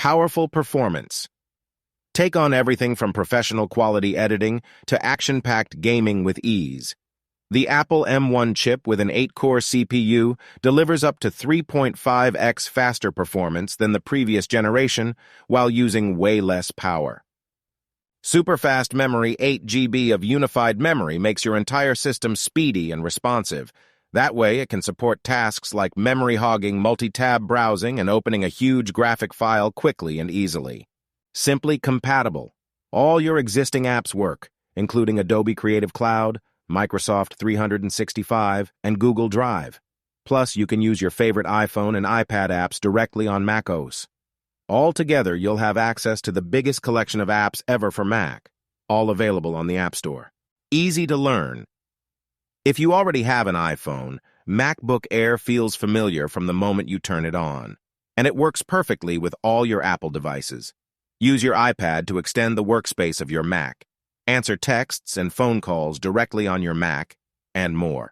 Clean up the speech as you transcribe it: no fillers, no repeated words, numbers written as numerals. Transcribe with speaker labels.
Speaker 1: Powerful performance. Take on everything from professional quality editing to action-packed gaming with ease. The Apple M1 chip with an 8-core CPU delivers up to 3.5x faster performance than the previous generation while using way less power. Super-fast memory, 8 GB of unified memory, makes your entire system speedy and responsive. That way, it can support tasks like memory hogging, multi-tab browsing, and opening a huge graphic file quickly and easily. Simply compatible. All your existing apps work, including Adobe Creative Cloud, Microsoft 365, and Google Drive. Plus, you can use your favorite iPhone and iPad apps directly on macOS. Altogether, you'll have access to the biggest collection of apps ever for Mac, all available on the App Store. Easy to learn. If you already have an iPhone, MacBook Air feels familiar from the moment you turn it on, and it works perfectly with all your Apple devices. Use your iPad to extend the workspace of your Mac, answer texts and phone calls directly on your Mac, and more.